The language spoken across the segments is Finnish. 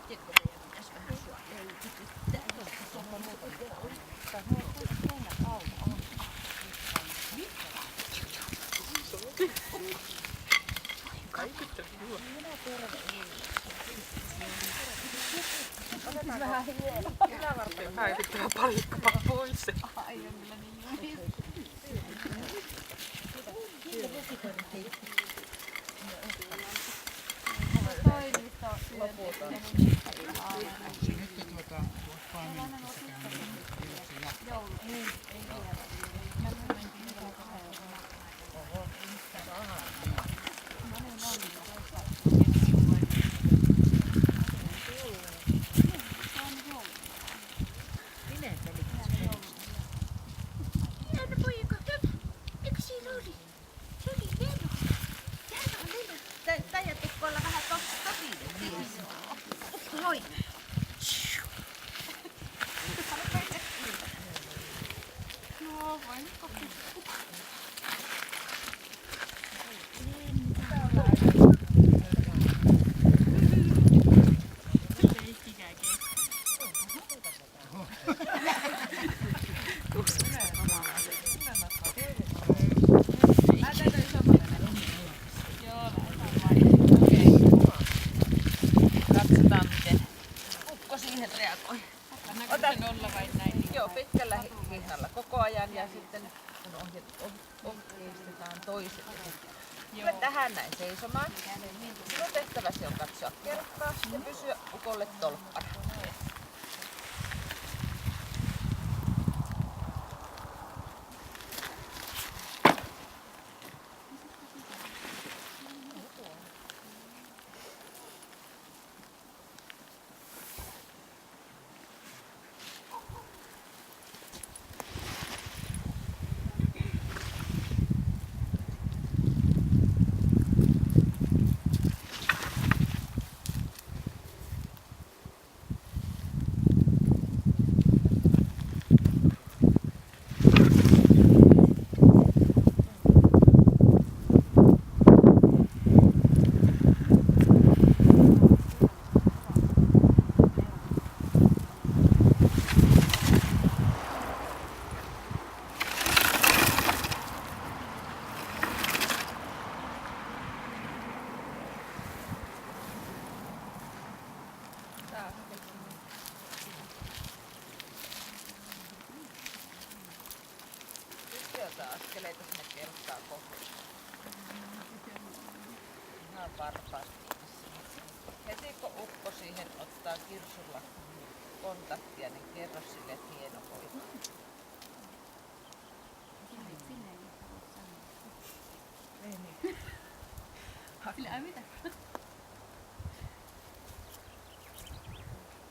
Tiedätkö, meidän pitäisi vähän sua elvytyttää. Vähän ylävartioon päivittävä palikka pois. Ai on kyllä niin hyvin. Toimisto loputon. Nyt paimennuksessa käynyt iloksen jatkaa. Joulu. Niin, ei vielä. Täijätukkoilla vähän tosinen. Niin. Noin. No, voinko kukkua? Katsotaan miten ukko siihen reagoi. Ota nolla vai näin? Joo, pitkällä hihnalla koko ajan ja sitten kun ohjeistetaan toiselle. Kyllä tähän näin seisomaan. Sinun tehtäväsi on katsoa kelkkaa ja pysyä ukolle tolppana. Askeleita sinne kelkkaan kohti. Ihan varpaasti. Heti kun ukko siihen ottaa kirsulla kontaktia, niin kerro sille, että hieno poika. Sillä mitä?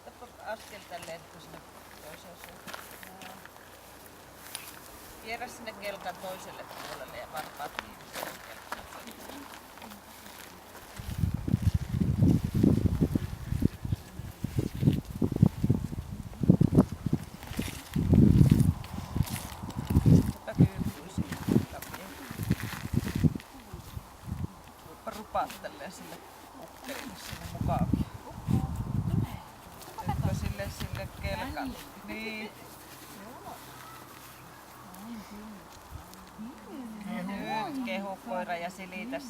Tappa askel tälleen, kun sinne toiseen suuntaan. Kierrä sinne kelkan toiselle puolelle ja varpaat kiinni sen kelkan. Rupaat tälleen sille ukkelille sinne mukaan. Etkö sille kelkalle? Niin. Nyt kehu koira ja silitäs.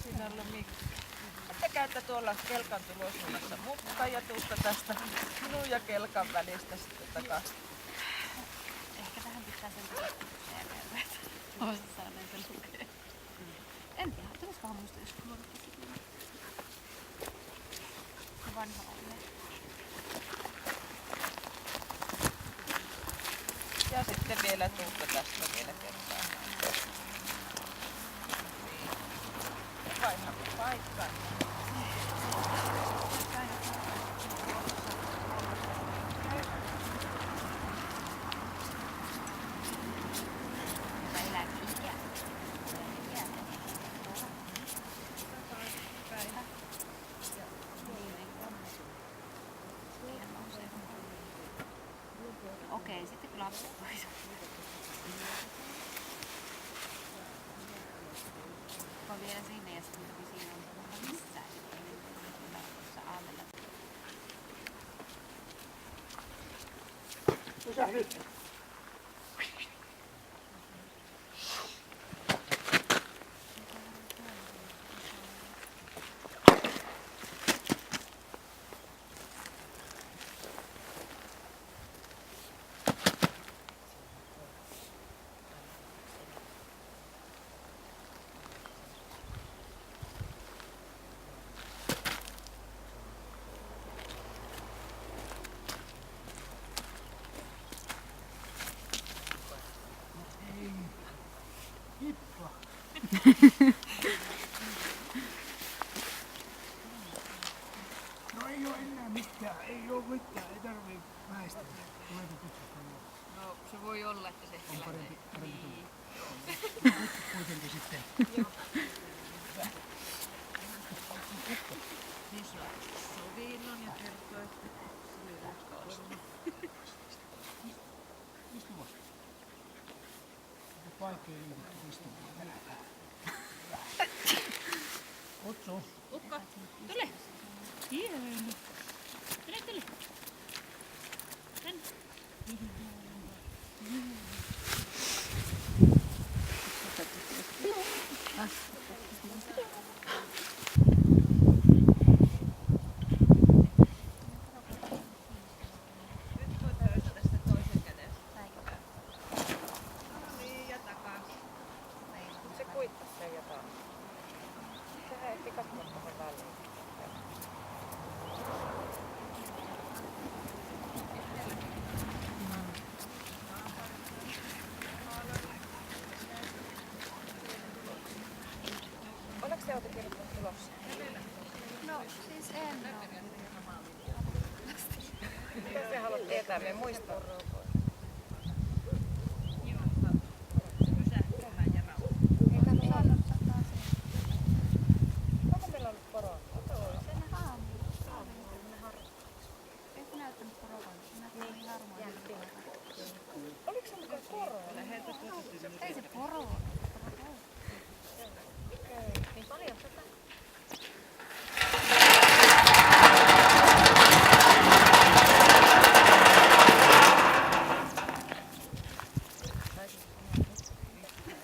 Siinä on ollut mikki. Ettekä, että tuolla kelkan tulosuunnassa mukka ja tuusta tästä minun ja kelkan välistä sitten takaisin. Ehkä tähän pitää sen tulla. Oista saaneen sen lukea. En tiedä, tulisikohan muista joskus luodettakin. Vanha olleen. Ja sitten vielä tuutta tästä vielä kertaan. Vaihda paikkaan. Okei, sitten kun lapset pois. Mä vielä sinne ja sitten siinä on vähän missään. Tuossa aamella. Pysähdy! Hippa! No ei oo enää mitään, ei tarvii väistellä. Tuleeko kutsusta? No se voi olla, että se ehkä On lähtee. parempi Niin. Kutsu kuitenkin sitten. Niin sulla sovinnon ja kertoo, että syödään koosta. Istu vaan. Vaikea liikuttu istumaan. Kutsu. Ukko, tule! Hieno. Tule. Tänne. Nyt tuo toisaalta sitten toisen käden. Niin ja takas. Mut se kuittas sen ja taas. Sehän ehti katsoa tuohon väliin. Oletko te oltu kirjoittanut tulossa? No siis en oo. Mitä sä haluat tietää meidän muistaa? Eikä me saanut taas. Onko meillä ollut poroa? Sen aamulla. Eikö näyttänyt porovan? Se näyttää niin harmaan. Oliko se mukaan poroa? Ei se poro ole. Niin paljon tätä?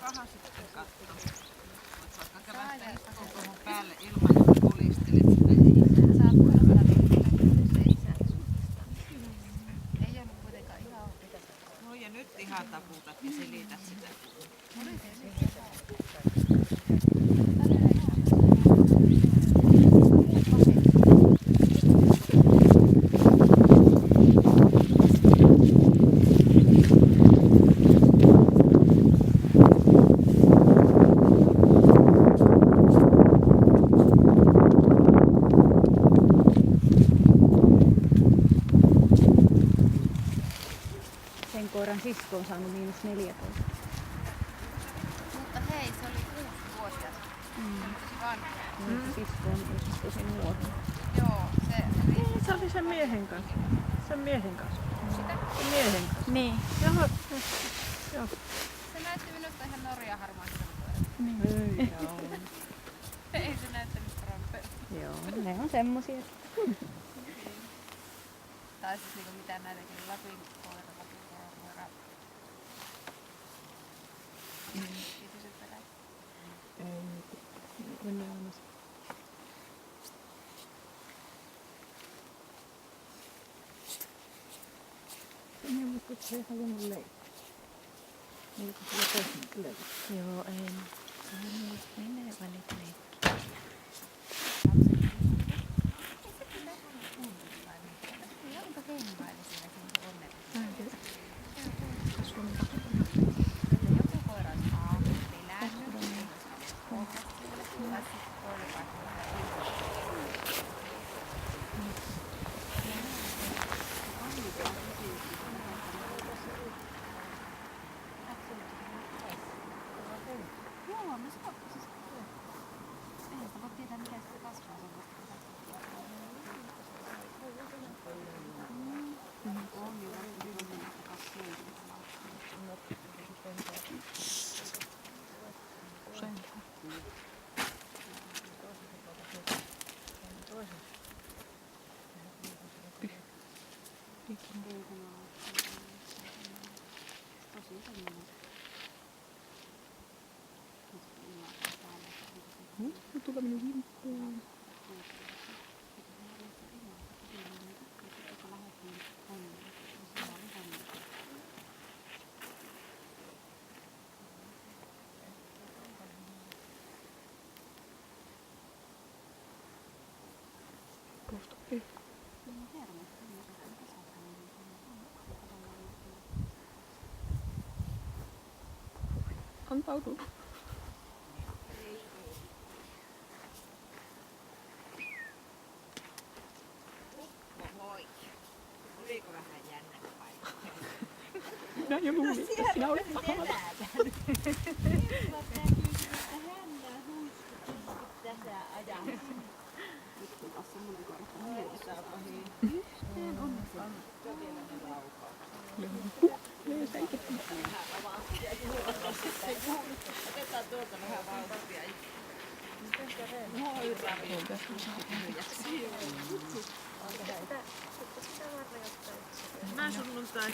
Kaha sitten katso. Voit vaikka kävästä istua tuohon päälle ilman, että pulistelet sitä. Saat korottaa 57. Ei ole kuitenkaan ihan oikein. No ja nyt ihan taputat ja selität sitä. Oli se sitten. Sen koiran sisko on saanut -14. Mutta hei, se oli 6-vuotias. Tosi vanha. Sisko on tosi nuori. Joo, se Se oli sen miehen kanssa. Sen miehen kanssa. sitä. Sen miehen kanssa. Niin. Jaha. Joo. Se näytti minusta ihan Norjan harmaasta. Ei, joo. Ei se näyttänyt trompeilta. Joo, ne on semmosia. Tai siis niinku mitään näitäkin Lapin koira. Kiitos, että näin. Mennään alas. Niin, mutta se ei halunnut leikkiä. Eikö sillä tehnyt leikkiä? Joo, ei. Menee välit leikkiä. Onko vempaili siinä onnellinen? Joku koira olisi pilännyt. Joo, no se on siis. Eihän sitä voi tietää, miten sitä kasvaa. tulla minun kimppuun. Tuosta ei. Antaudu. Moi. Oliko vähän jännä paikka? Minä jo luulin, että sinä olet pahana. Otetaan tuolta vähän vauhtia. Mä sunnuntai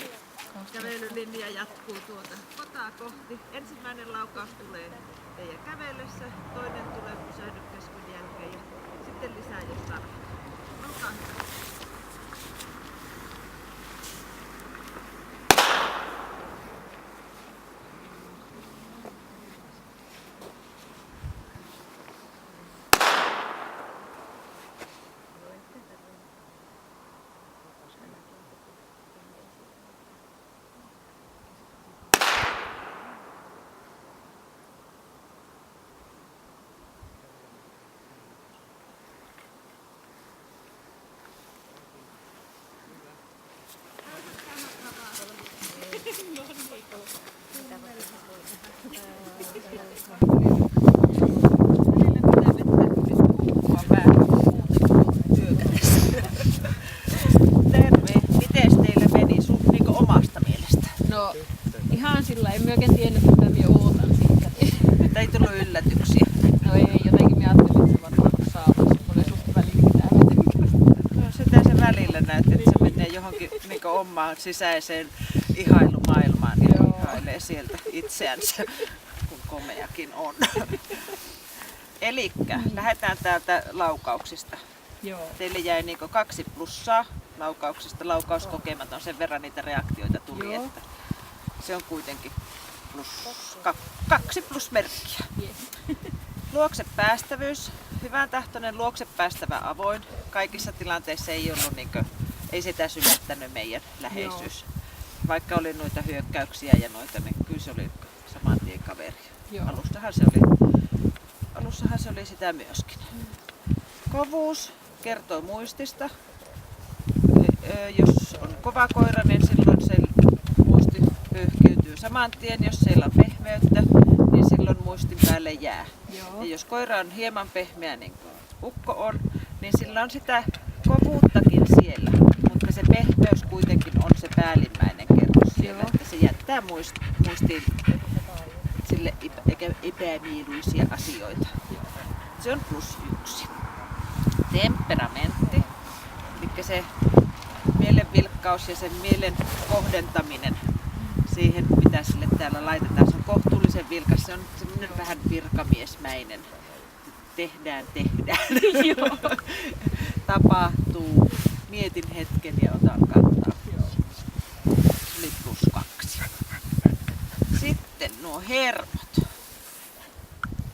kävelylinja jatkuu tuota kotaa kohti. Ensimmäinen laukaus tulee teidän kävellessä, toinen tulee pysähdykeskyn jälkeen ja sitten lisää jos tarvitsee. Olkaa hyvä. Terve. Mites teillä meni niinku omasta mielestä? No ihan sillä en mä oikein tiennyt, mitä minä ootan siitä. Että ei tullut yllätyksiä. No ei, jotenkin minä ajattelin, että se varmaan saataisiin. Mulla ei suhti väliin No sitä se välillä näytti, että se menee johonkin niinku omaan sisäiseen ihailumaailmaan ja ihailee sieltä itseänsä, kun komeakin on. Elikkä lähdetään täältä laukauksista. Joo. Teille jäi niinku 2 plussaa laukauksista. Laukauskokematon, sen verran niitä reaktioita tuli, Joo. että se on kuitenkin plus, 2 plusmerkkiä. Yes. Luokse päästävyys, hyvän tahtoinen luokse päästävä avoin. Kaikissa tilanteissa ei ollut ei sitä sylättänyt meidän läheisyys. Vaikka oli noita hyökkäyksiä ja noita, niin kyllä se oli saman tien kaveri. Joo. Alussahan se oli sitä myöskin. Kovuus kertoo muistista. Jos on kova koira, niin silloin se muisti pyyhkiytyy saman tien. Jos siellä on pehmeyttä, niin silloin muistin päälle jää. Joo. Ja jos koira on hieman pehmeä, niin kuin ukko on, niin sillä on sitä kovuuttakin siellä. Mutta se pehmeys kuitenkin on se päällimmäinen kerros siellä, että se jättää muistiin sille epämieluisia asioita. Se on +1. Temperamentti, eli se mielen vilkkaus ja sen mielen kohdentaminen siihen, mitä sille täällä laitetaan. Se on kohtuullisen vilkas, se on semmoinen vähän virkamiesmäinen. Tehdään. Tapahtuu. Mietin hetken ja otan kantaa. Se oli +2. Sitten nuo hermot.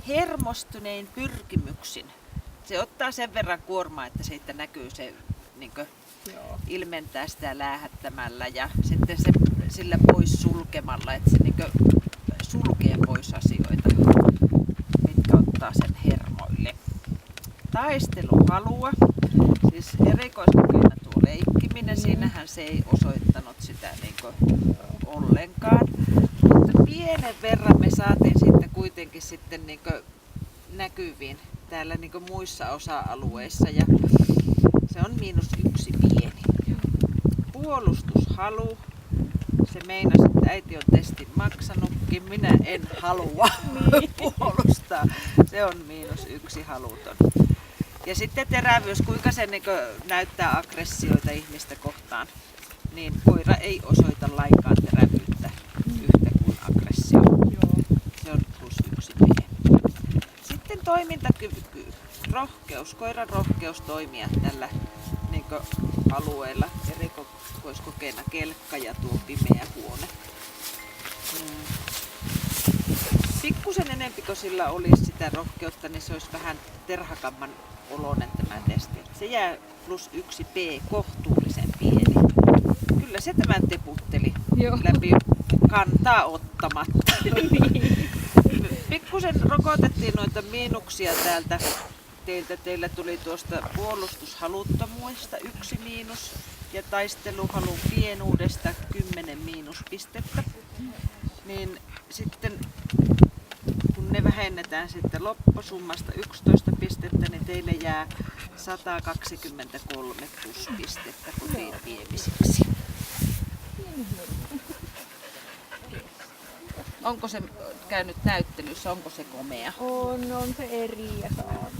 Hermostunein pyrkimyksin. Se ottaa sen verran kuormaa, että siitä näkyy se ilmentää sitä läähättämällä ja sitten se sillä pois sulkemalla, että se sulkee pois asioita, mitkä ottaa sen hermoille. Taisteluhalua, siis erikoiskokeena tuo leikkiminen, siinähän se ei osoittanut sitä ollenkaan. Mutta pienen verran me saatiin siitä kuitenkin sitten näkyviin täällä muissa osa-alueissa ja se on -1 pieni. Puolustushalu. Se meinasi, että äiti on testin maksanutkin. Minä en halua puolustaa. Se on -1 haluton. Ja sitten terävyys, kuinka se näyttää aggressioita ihmistä kohtaan. Niin koira ei osoita lainkaan terävyyttä yhtä kuin aggressio. Se on +1 pieni. Sitten toimintakyvykkyys. koiran rohkeus toimia tällä niin alueella. Erikoiskokeena kelkka ja tuo pimeä huone. Pikkusen enempi, kun sillä olisi sitä rohkeutta, niin se olisi vähän terhakamman oloinen tämä testi. Se jää +1 P kohtuullisen pieni. Kyllä se tämän teputteli läpi kantaa ottamatta. Pikkusen rokotettiin noita miinuksia täältä. Teillä tuli tuosta puolustushaluttomuudesta 1 miinus ja taisteluhalun pienuudesta 10 miinuspistettä. Niin sitten kun ne vähennetään sitten loppusummasta 11 pistettä, niin teille jää 123 pluspistettä kotiin viemisiksi. Onko se käynyt näyttelyssä, onko se komea? On se eri ja saanut.